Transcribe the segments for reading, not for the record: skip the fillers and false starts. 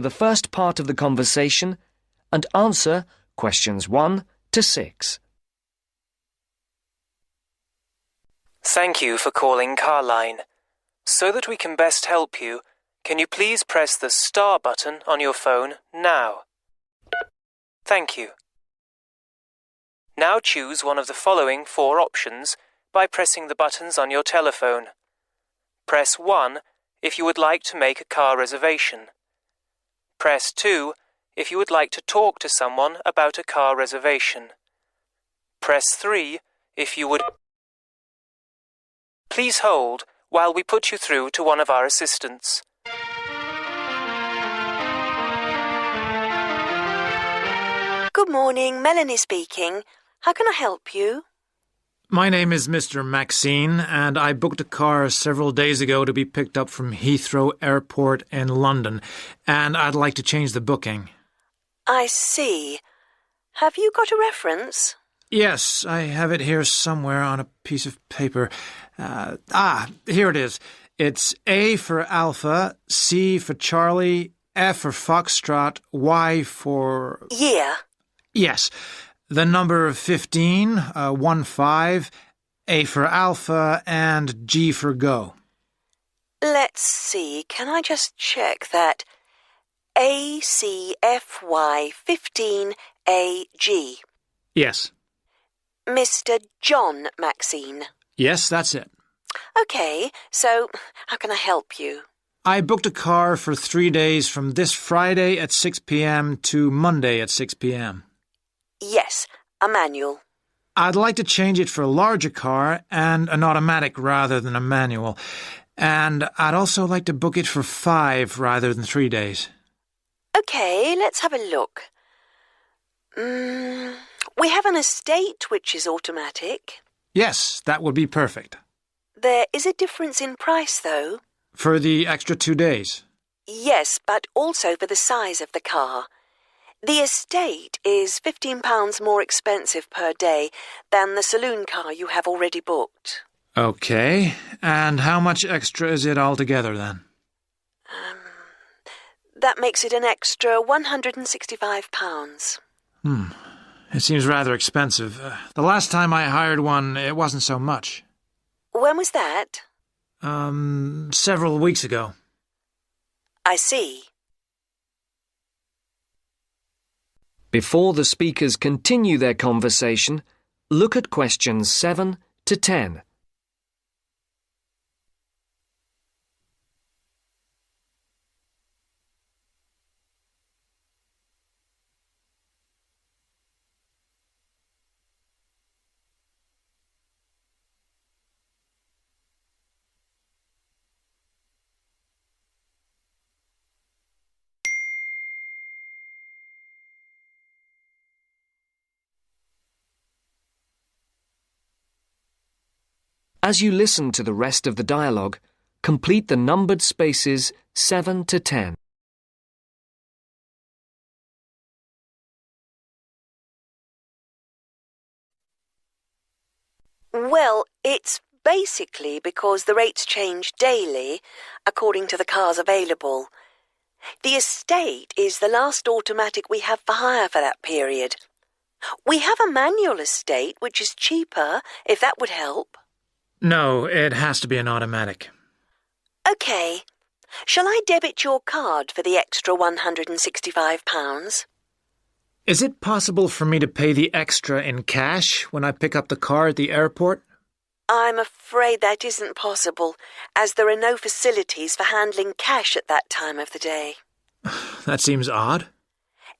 the first part of the conversation and answer questions 1 to 6. Thank you for calling Carline. So that we can best help you, can you please press the star button on your phone now? Thank you. Now choose one of the following 4 options by pressing the buttons on your telephone. Press 1 if you would like to make a car reservation. Press 2 if you would like to talk to someone about a car reservation. Press 3 if you would... Please hold while we put you through to one of our assistants. Good morning, Melanie speaking. How can I help you? My name is Mr. Maxine, and I booked a car several days ago to be picked up from Heathrow Airport in London, and I'd like to change the booking. I see. Have you got a reference? Yes, I have it here somewhere on a piece of paper. Here it is. It's A for Alpha, C for Charlie, F for Foxtrot, Y for... Yeah. Yes. The number 15, 1-5, A for Alpha, and G for Go. Let's see. Can I just check that? ACFY15AG. Yes. Mr. John Maxine. Yes, that's it. Okay, so how can I help you? I booked a car for 3 days from this Friday at 6 p.m. to Monday at 6 p.m. Yes, a manual. I'd like to change it for a larger car and an automatic rather than a manual. And I'd also like to book it for 5 rather than 3 days. Okay, let's have a look. We have an estate which is automatic. Yes, that would be perfect. There is a difference in price, though. For the extra 2 days? Yes, but also for the size of the car. The estate is £15 more expensive per day than the saloon car you have already booked. Okay, and how much extra is it altogether then? That makes it an extra £165. It seems rather expensive. The last time I hired one, it wasn't so much. When was that? Several weeks ago. I see. Before the speakers continue their conversation, look at questions 7 to 10. As you listen to the rest of the dialogue, complete the numbered spaces 7 to 10. Well, it's basically because the rates change daily, according to the cars available. The estate is the last automatic we have for hire for that period. We have a manual estate, which is cheaper, if that would help. No, it has to be an automatic. OK. Shall I debit your card for the extra £165? Is it possible for me to pay the extra in cash when I pick up the car at the airport? I'm afraid that isn't possible, as there are no facilities for handling cash at that time of the day. That seems odd.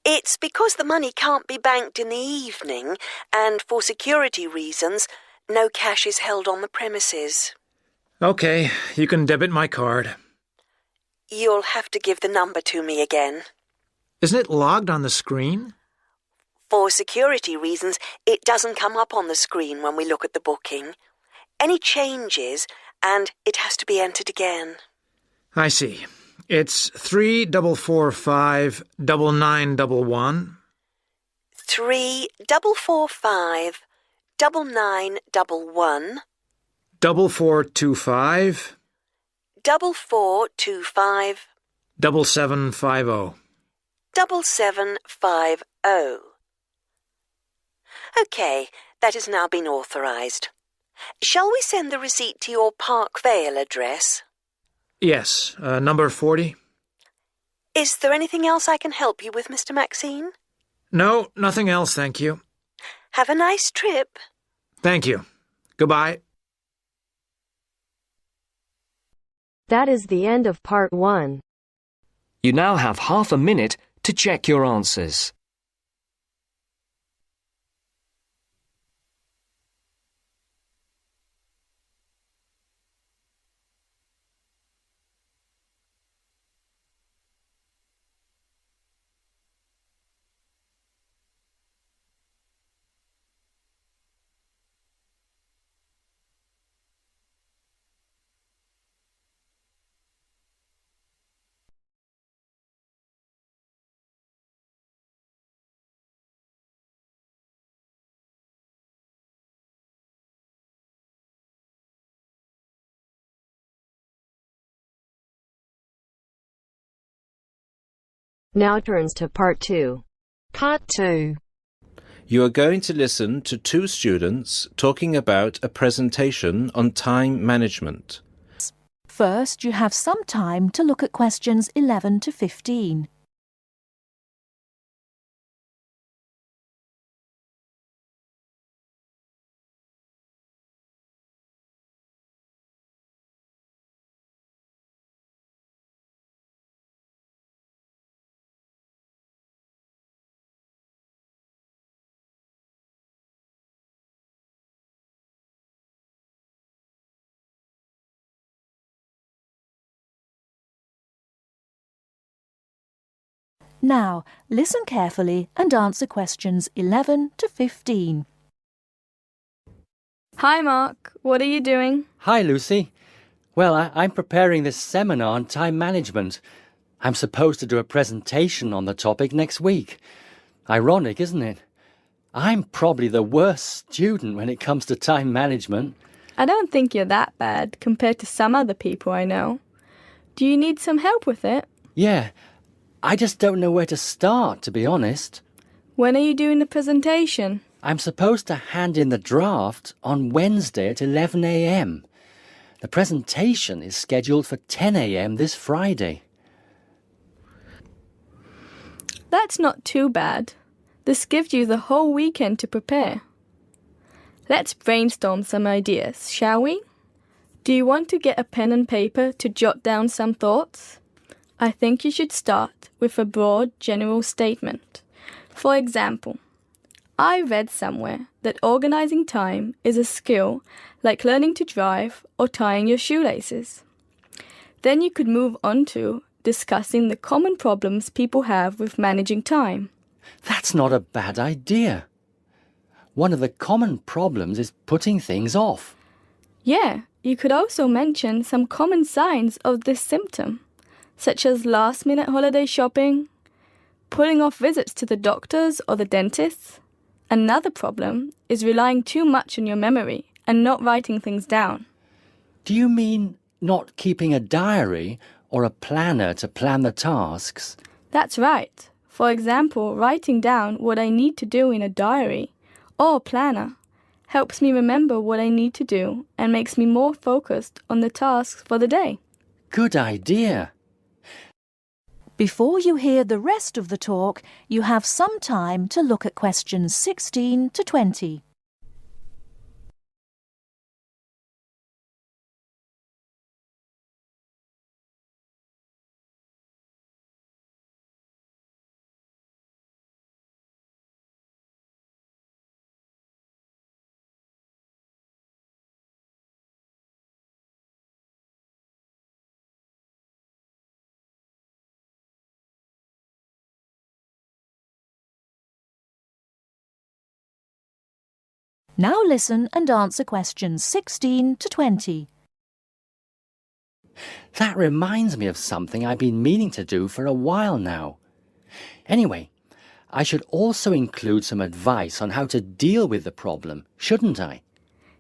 It's because the money can't be banked in the evening, and for security reasons, no cash is held on the premises. OK, you can debit my card. You'll have to give the number to me again. Isn't it logged on the screen? For security reasons, it doesn't come up on the screen when we look at the booking. Any changes, and it has to be entered again. I see. It's 3445 9911. 3445 9911. 4425 4425 7750. 7750. OK, that has now been authorised. Shall we send the receipt to your Park Vale address? Yes, number 40. Is there anything else I can help you with, Mr. Maxine? No, nothing else, thank you. Have a nice trip. Thank you. Goodbye. That is the end of part 1. You now have half a minute to check your answers. Now turns to part 2. Part 2. You are going to listen to two students talking about a presentation on time management. First, you have some time to look at questions 11 to 15. Now, listen carefully and answer questions 11 to 15. Hi, Mark. What are you doing? Hi, Lucy. Well, I'm preparing this seminar on time management. I'm supposed to do a presentation on the topic next week. Ironic, isn't it? I'm probably the worst student when it comes to time management. I don't think you're that bad compared to some other people I know. Do you need some help with it? Yeah, I just don't know where to start, to be honest. When are you doing the presentation? I'm supposed to hand in the draft on Wednesday at 11 a.m. The presentation is scheduled for 10 a.m. this Friday. That's not too bad. This gives you the whole weekend to prepare. Let's brainstorm some ideas, shall we? Do you want to get a pen and paper to jot down some thoughts? I think you should start with a broad general statement. For example, I read somewhere that organizing time is a skill like learning to drive or tying your shoelaces. Then you could move on to discussing the common problems people have with managing time. That's not a bad idea. One of the common problems is putting things off. Yeah, you could also mention some common signs of this symptom, such as last-minute holiday shopping, putting off visits to the doctors or the dentists. Another problem is relying too much on your memory and not writing things down. Do you mean not keeping a diary or a planner to plan the tasks? That's right. For example, writing down what I need to do in a diary or planner helps me remember what I need to do and makes me more focused on the tasks for the day. Good idea. Before you hear the rest of the talk, you have some time to look at questions 16 to 20. Now listen and answer questions 16 to 20. That reminds me of something I've been meaning to do for a while now. Anyway, I should also include some advice on how to deal with the problem, shouldn't I?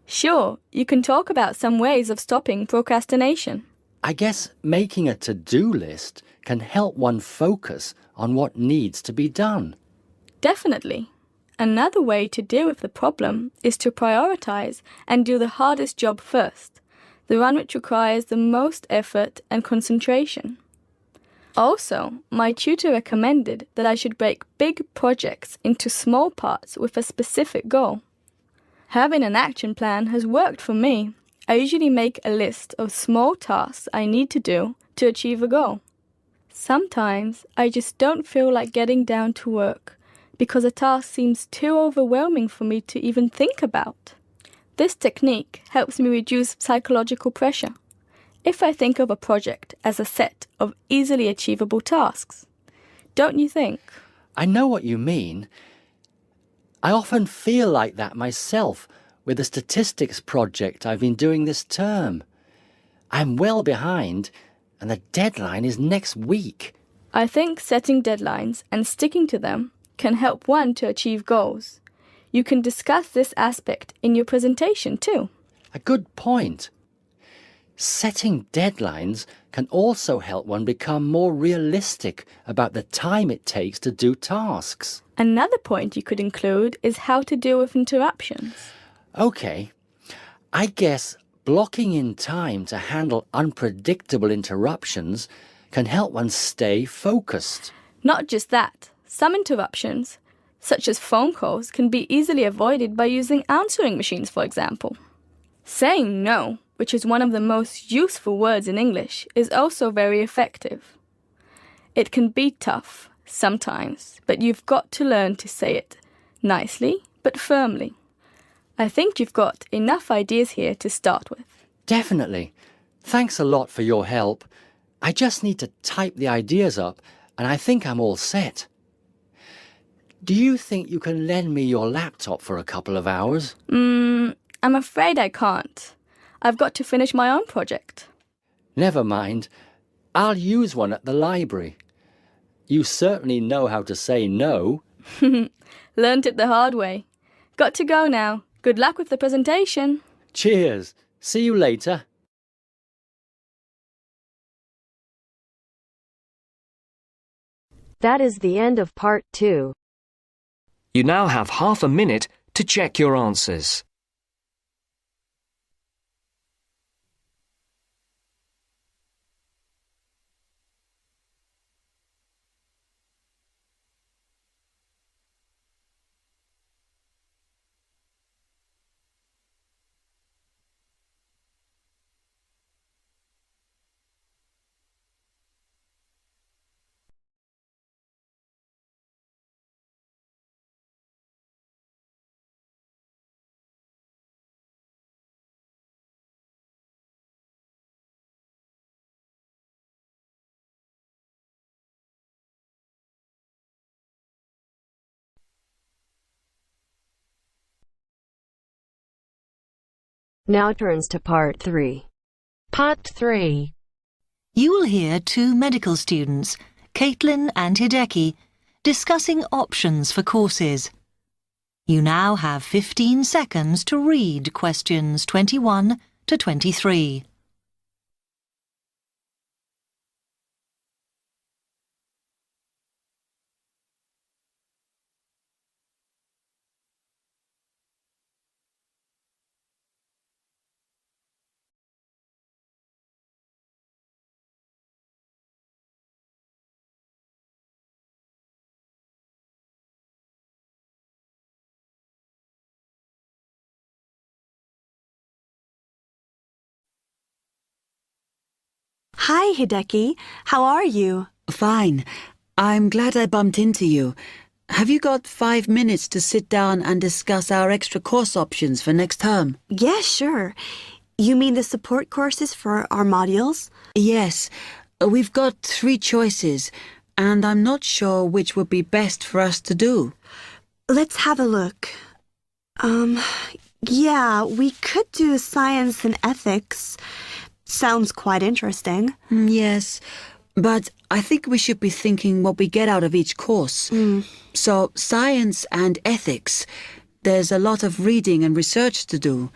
Sure, you can talk about some ways of stopping procrastination. I guess making a to-do list can help one focus on what needs to be done. Definitely. Another way to deal with the problem is to prioritize and do the hardest job first, the one which requires the most effort and concentration. Also, my tutor recommended that I should break big projects into small parts with a specific goal. Having an action plan has worked for me. I usually make a list of small tasks I need to do to achieve a goal. Sometimes I just don't feel like getting down to work because a task seems too overwhelming for me to even think about. This technique helps me reduce psychological pressure if I think of a project as a set of easily achievable tasks. Don't you think? I know what you mean. I often feel like that myself with the statistics project I've been doing this term. I'm well behind, and the deadline is next week. I think setting deadlines and sticking to them can help one to achieve goals. You can discuss this aspect in your presentation too. A good point. Setting deadlines can also help one become more realistic about the time it takes to do tasks. Another point you could include is how to deal with interruptions. Okay, I guess blocking in time to handle unpredictable interruptions can help one stay focused. Not just that, some interruptions, such as phone calls, can be easily avoided by using answering machines, for example. Saying no, which is one of the most useful words in English, is also very effective. It can be tough sometimes, but you've got to learn to say it nicely but firmly. I think you've got enough ideas here to start with. Definitely. Thanks a lot for your help. I just need to type the ideas up, and I think I'm all set. Do you think you can lend me your laptop for a couple of hours? I'm afraid I can't. I've got to finish my own project. Never mind. I'll use one at the library. You certainly know how to say no. Learned it the hard way. Got to go now. Good luck with the presentation. Cheers. See you later. That is the end of part 2. You now have half a minute to check your answers. Now turns to part 3. Part 3. You will hear two medical students, Caitlin and Hideki, discussing options for courses. You now have 15 seconds to read questions 21 to 23. Hi, Hideki. How are you? Fine. I'm glad I bumped into you. Have you got 5 minutes to sit down and discuss our extra course options for next term? Yeah, sure. You mean the support courses for our modules? Yes. We've got 3 choices, and I'm not sure which would be best for us to do. Let's have a look. Yeah, we could do science and ethics. Sounds quite interesting. Yes, but I think we should be thinking what we get out of each course. So, science and ethics, there's a lot of reading and research to do.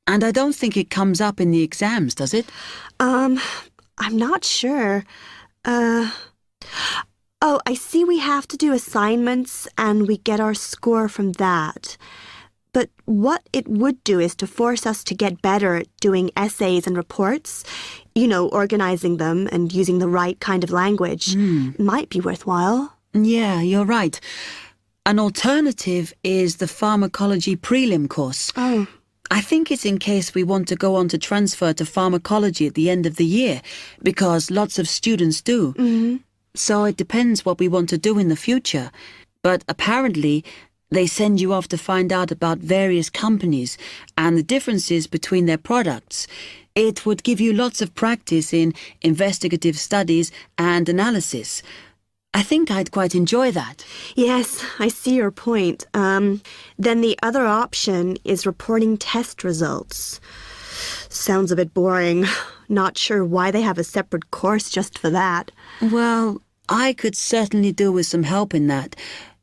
And I don't think it comes up in the exams, does it? I'm not sure. Oh, I see we have to do assignments and we get our score from that. But what it would do is to force us to get better at doing essays and reports. You know, organizing them and using the right kind of language. Might be worthwhile. Yeah, you're right. An alternative is the pharmacology prelim course. Oh. I think it's in case we want to go on to transfer to pharmacology at the end of the year, because lots of students do. Mm-hmm. So it depends what we want to do in the future. But apparently, they send you off to find out about various companies and the differences between their products. It would give you lots of practice in investigative studies and analysis. I think I'd quite enjoy that. Yes, I see your point. Then the other option is reporting test results. Sounds a bit boring. Not sure why they have a separate course just for that. Well, I could certainly do with some help in that.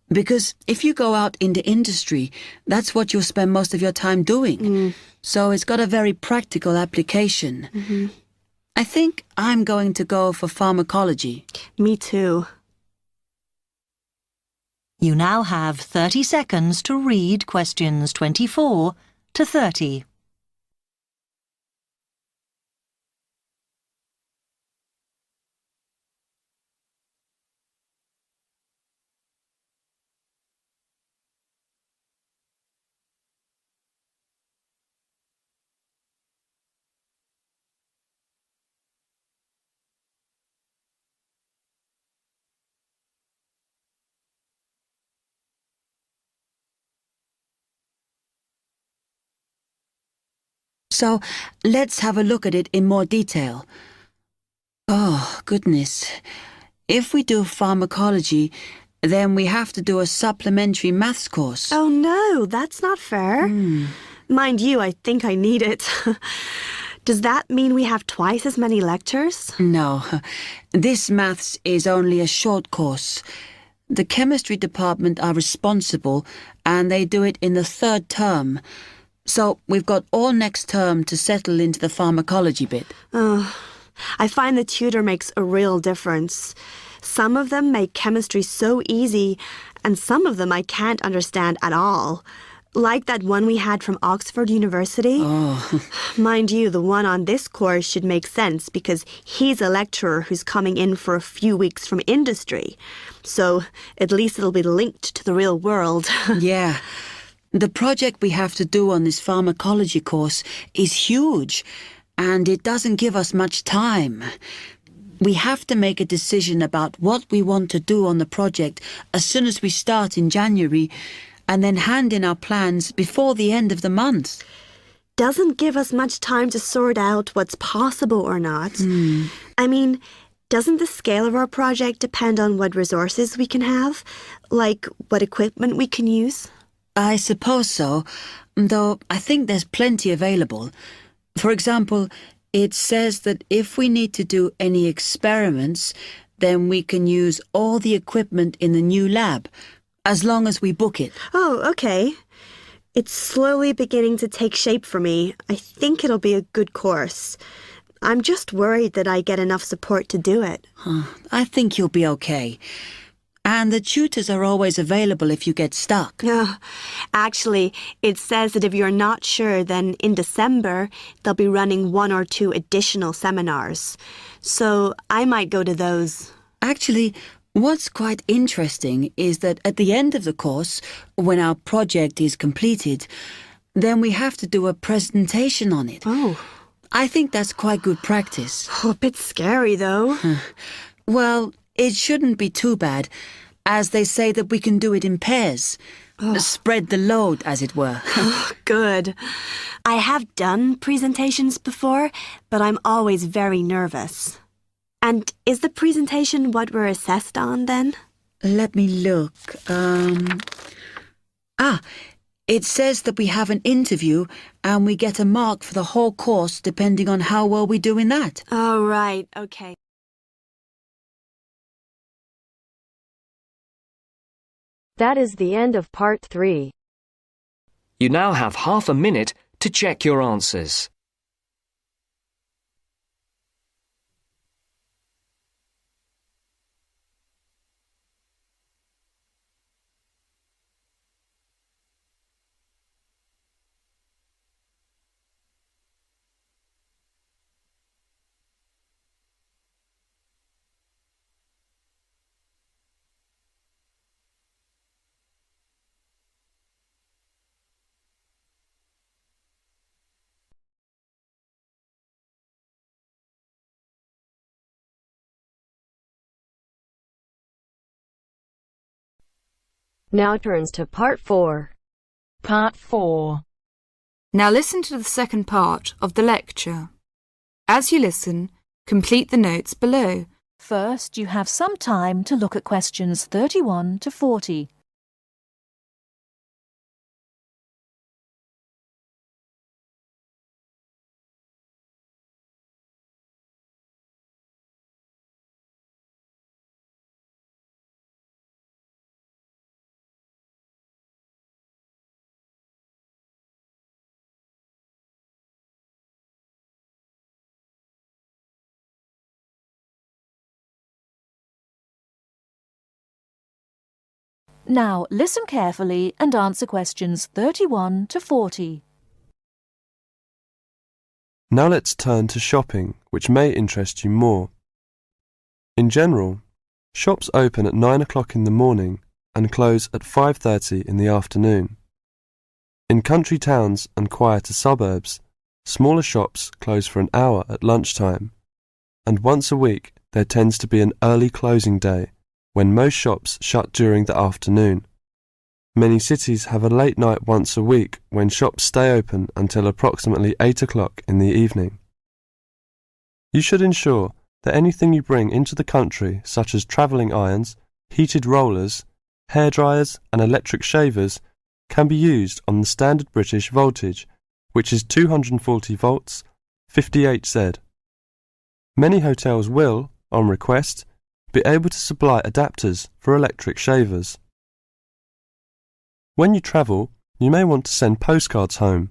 Because if you go out into industry, that's what you'll spend most of your time doing. So it's got a very practical application. Mm-hmm. I think I'm going to go for pharmacology. Me too. You now have 30 seconds to read questions 24 to 30. So let's have a look at it in more detail. Oh, goodness. If we do pharmacology, then we have to do a supplementary maths course. Oh no, that's not fair. Mind you, I think I need it. Does that mean we have twice as many lectures? No, this maths is only a short course. The chemistry department are responsible and they do it in the 3rd term. So we've got all next term to settle into the pharmacology bit. I find the tutor makes a real difference. Some of them make chemistry so easy, and some of them I can't understand at all. Like that one we had from Oxford University. Oh. Mind you, the one on this course should make sense because he's a lecturer who's coming in for a few weeks from industry. So at least it'll be linked to the real world. Yeah. The project we have to do on this pharmacology course is huge, and it doesn't give us much time. We have to make a decision about what we want to do on the project as soon as we start in January, and then hand in our plans before the end of the month. Doesn't give us much time to sort out what's possible or not. I mean, doesn't the scale of our project depend on what resources we can have? Like what equipment we can use? I suppose so, though I think there's plenty available. For example, it says that if we need to do any experiments, then we can use all the equipment in the new lab, as long as we book it. Oh, okay. It's slowly beginning to take shape for me. I think it'll be a good course. I'm just worried that I get enough support to do it. I think you'll be okay. And the tutors are always available if you get stuck. Actually, it says that if you're not sure, then in December, they'll be running 1 or 2 additional seminars. So I might go to those. Actually, what's quite interesting is that at the end of the course, when our project is completed, then we have to do a presentation on it. Oh. I think that's quite good practice. A bit scary, though. Well, it shouldn't be too bad, as they say that we can do it in pairs. Spread the load, as it were. Good. I have done presentations before, but I'm always very nervous. And is the presentation what we're assessed on, then? Let me look. It says that we have an interview and we get a mark for the whole course depending on how well we do in that. Oh, right. Okay. That is the end of part 3. You now have half a minute to check your answers. Now turns to Part 4. Part 4. Now listen to the second part of the lecture. As you listen, complete the notes below. First, you have some time to look at questions 31 to 40. Now listen carefully and answer questions 31 to 40. Now let's turn to shopping, which may interest you more. In general, shops open at 9 o'clock in the morning and close at 5:30 in the afternoon. In country towns and quieter suburbs, smaller shops close for an hour at lunchtime, and once a week there tends to be an early closing day when most shops shut during the afternoon. Many cities have a late night once a week when shops stay open until approximately 8 o'clock in the evening. You should ensure that anything you bring into the country, such as travelling irons, heated rollers, hairdryers and electric shavers, can be used on the standard British voltage, which is 240 volts, 58Z. Many hotels will, on request, be able to supply adapters for electric shavers. When you travel, you may want to send postcards home.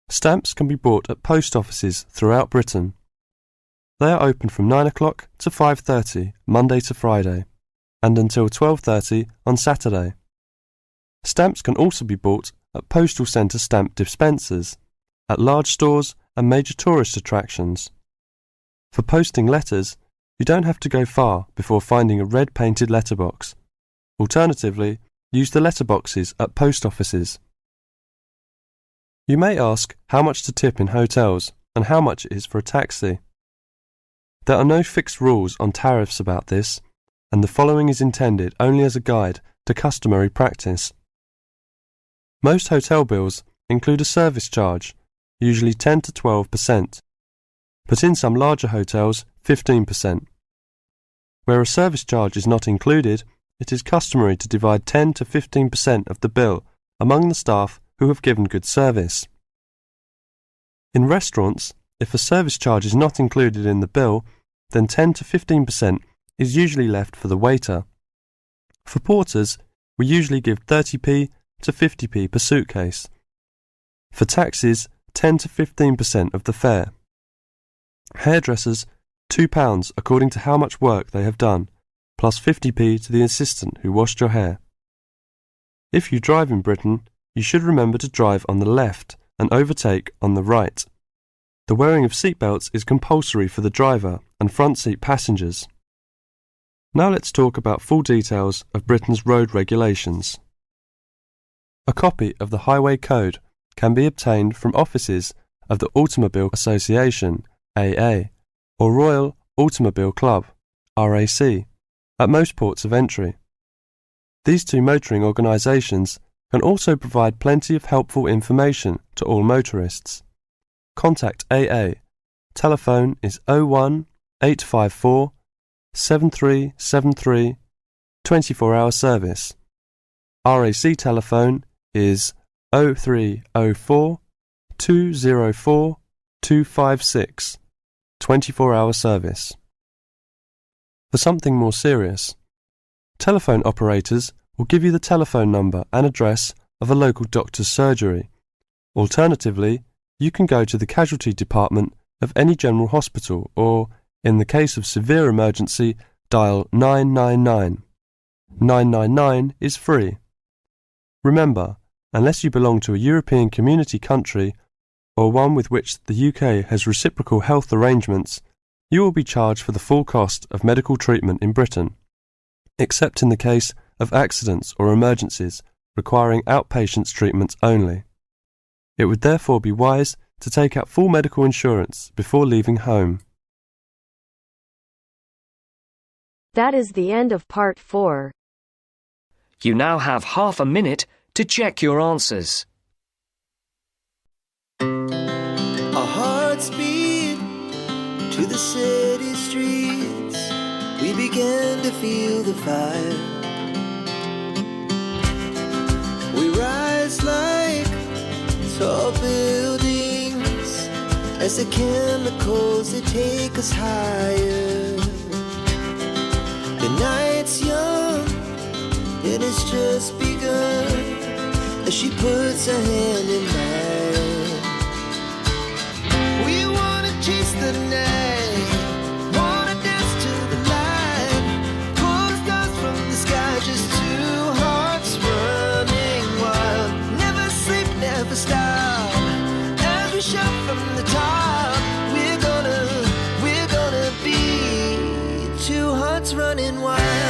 Stamps can be bought at post offices throughout Britain. They are open from 9 o'clock to 5:30 Monday to Friday, and until 12:30 on Saturday. Stamps can also be bought at postal centre stamp dispensers, at large stores and major tourist attractions. For posting letters, you don't have to go far before finding a red painted letterbox. Alternatively, use the letterboxes at post offices. You may ask how much to tip in hotels and how much it is for a taxi. There are no fixed rules on tariffs about this, and the following is intended only as a guide to customary practice. Most hotel bills include a service charge, usually 10 to 12%, but in some larger hotels, 15%. Where a service charge is not included, it is customary to divide 10 to 15% of the bill among the staff who have given good service. In restaurants, if a service charge is not included in the bill, then 10 to 15% is usually left for the waiter. For porters, we usually give 30p to 50p per suitcase. For taxis, 10 to 15% of the fare. Hairdressers, £2 according to how much work they have done, plus 50p to the assistant who washed your hair. If you drive in Britain, you should remember to drive on the left and overtake on the right. The wearing of seatbelts is compulsory for the driver and front seat passengers. Now let's talk about full details of Britain's road regulations. A copy of the Highway Code can be obtained from offices of the Automobile Association, AA, or Royal Automobile Club, RAC, at most ports of entry. These two motoring organisations can also provide plenty of helpful information to all motorists. Contact AA. Telephone is 01 854 7373, 24-hour service. RAC telephone is 0304 204 256, 24-hour service. For something more serious, telephone operators will give you the telephone number and address of a local doctor's surgery. Alternatively, you can go to the casualty department of any general hospital or, in the case of severe emergency, dial 999. 999 is free. Remember, unless you belong to a European Community country or one with which the UK has reciprocal health arrangements, you will be charged for the full cost of medical treatment in Britain, except in the case of accidents or emergencies requiring outpatients treatment only. It would therefore be wise to take out full medical insurance before leaving home. That is the end of Part 4. You now have half a minute to check your answers. Our hearts beat to the city streets. We began to feel the fire. We rise like tall buildings as the chemicals they take us higher. The night's young, it has just begun as she puts her hand in mine. We wanna chase the night, wanna dance to the light, pull the stars from the sky, just two hearts running wild. Never sleep, never stop, as we shout from the top. We're gonna be two hearts running wild.